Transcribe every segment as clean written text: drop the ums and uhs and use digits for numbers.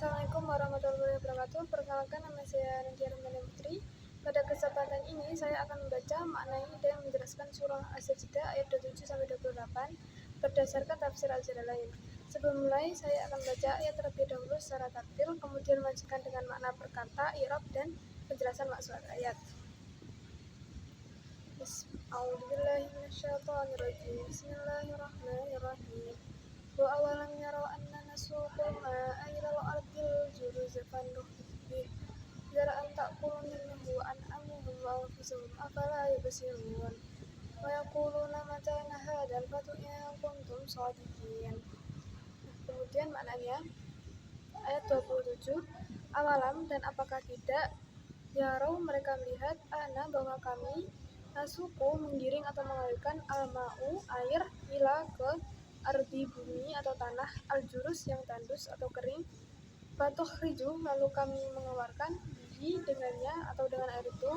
Assalamualaikum warahmatullahi wabarakatuh. Perkenalkan, nama saya Nadia Rahmani Putri. Pada kesempatan ini saya akan membaca, maknai, dan menjelaskan surah As-Sajdah ayat 27-28 berdasarkan tafsir Al-Jalalain. Sebelum mulai, saya akan membaca ayat terlebih dahulu secara tartil, kemudian melanjutkan dengan makna perkata, i'rab, dan penjelasan maksud ayat. Bismillahirrahmanirrahim. Wa awalam yarau anna nasuqul ma'a ilal ardil juruz fannukhruj bih zar'an ta'kulu minhu an'amuhum wa anfusuhum afala yubsirun wa yaquluna mata hadzal fathu in kuntum shadiqin. Kemudian maknanya ayat 27, awalam dan apakah tidak, yarau mereka melihat, ana bahwa kami, nasuku menggiring atau mengalirkan, al-ma'u air, ila ke ardi bumi atau tanah, al-jurus yang tandus atau kering, fatukhriju lalu kami mengeluarkan, bihi dengannya atau dengan air itu,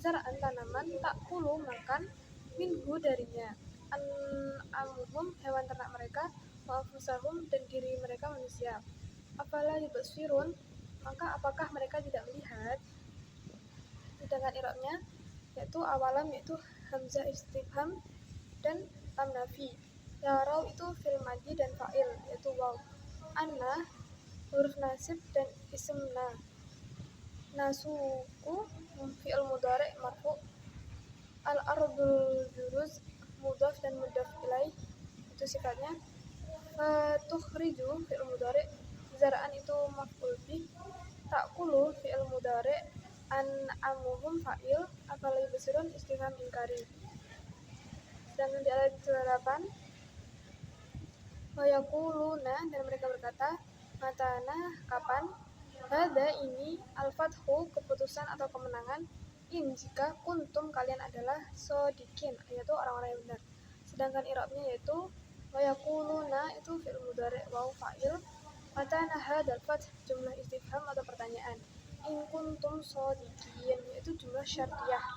zar'an tanaman, ta'kulu makan, minhu darinya, an'amuhum hewan ternak mereka, wa anfusahum dan diri mereka manusia. Afala yubsirun, maka apakah mereka tidak melihat? Sedangkan i'rabnya yaitu awalam yaitu hamzah istifham dan lam nafi. Yarau itu fi'il madhi dan fa'il yaitu waw. Anna huruf nasib dan ismna. Nasuku fi'il mudhari' marfu'. Al-ardul juruz mudhaf dan mudhaf ilaih itu sifatnya. Tukhriju fi'il mudhari', zar'an itu maf'ul bih, ta'kulu fi'il mudhari', an'amuhum fa'il, afala yubsirun istifham inkari. Sedangkan di ayat 28, wa yaquluna dan mereka berkata, matana kapan, hadza ini, al-fathu keputusan atau kemenangan, in jika kuntum kalian adalah shodiqin yaitu orang-orang yang benar. Sedangkan i'rabnya yaitu wa yaquluna itu fi'il mudhari' waw fa'il, matana hadzal fath jumlah istifham atau pertanyaan, in kuntum shodiqin yaitu jumlah syartiyah.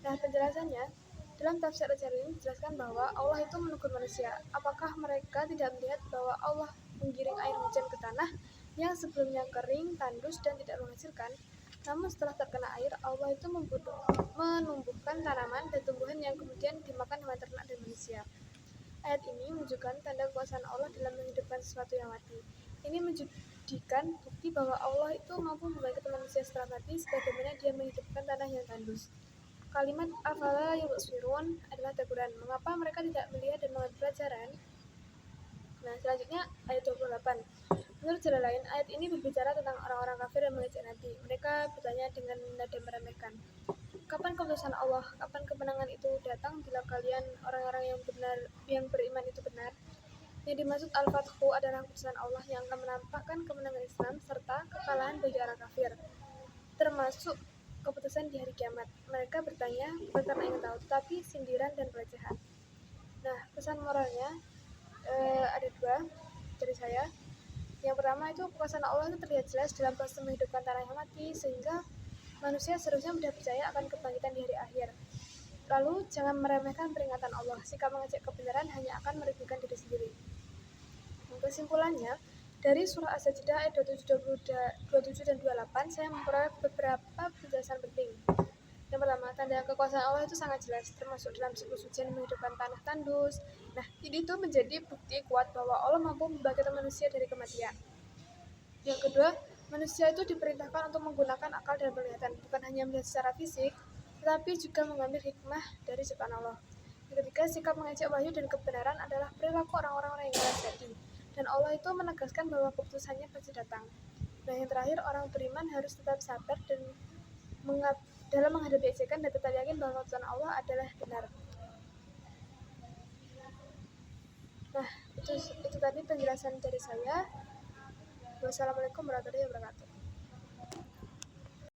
Nah, penjelasannya dalam tafsir Al-Jalalain dijelaskan bahwa Allah itu menegur manusia. Apakah mereka tidak melihat bahwa Allah menggiring air hujan ke tanah yang sebelumnya kering, tandus, dan tidak menghasilkan? Namun setelah terkena air, Allah itu menumbuhkan tanaman dan tumbuhan yang kemudian dimakan hewan ternak dan manusia. Ayat ini menunjukkan tanda kekuasaan Allah dalam menghidupkan sesuatu yang mati. Ini menjadikan bukti bahwa Allah itu mampu membangkitkan manusia setelah mati sebagaimana Dia menghidupkan tanah yang tandus. Kalimat afala yubsirun adalah teguran, mengapa mereka tidak melihat dan mengambil pelajaran? Nah, selanjutnya ayat 28. Menurut Jalalain, ayat ini berbicara tentang orang-orang kafir yang mengejek Nabi. Mereka bertanya dengan nada meremehkan, kapan keputusan Allah, kapan kemenangan itu datang bila kalian orang-orang yang beriman itu benar? Yang dimaksud al-fathu adalah keputusan Allah yang akan menampakkan kemenangan Islam serta kekalahan bagi orang kafir, termasuk keputusan di hari kiamat. Mereka bertanya bukan karena ingin tahu, tapi sindiran dan pelecehan. Nah, pesan moralnya ada dua dari saya. Yang pertama itu kekuasaan Allah itu terlihat jelas dalam proses menghidupkan tanah yang mati, sehingga manusia seharusnya mudah percaya akan kebangkitan di hari akhir. Lalu jangan meremehkan peringatan Allah. Sikap mengejek kebenaran hanya akan merugikan diri sendiri. Kesimpulannya, dari surah As-Sajdah ayat 27 dan 28 saya memperoleh beberapa penjelasan penting. Yang pertama, tanda kekuasaan Allah itu sangat jelas, termasuk dalam siklus hujan menghidupkan tanah tandus. Nah, ini itu menjadi bukti kuat bahwa Allah mampu membangkitkan manusia dari kematian. Yang kedua, manusia itu diperintahkan untuk menggunakan akal dan penglihatan, bukan hanya melihat secara fisik, tetapi juga mengambil hikmah dari ciptaan Allah. Yang ketiga, sikap mengejek wahyu dan kebenaran adalah perilaku orang-orang yang keras hati, dan Allah itu menegaskan bahwa keputusannya pasti datang. Nah, yang terakhir, orang beriman harus tetap sabar dan dalam menghadapi ejekan dan tetap yakin bahwa keputusan Allah adalah benar. Nah, itu tadi penjelasan dari saya. Wassalamualaikum warahmatullahi wabarakatuh.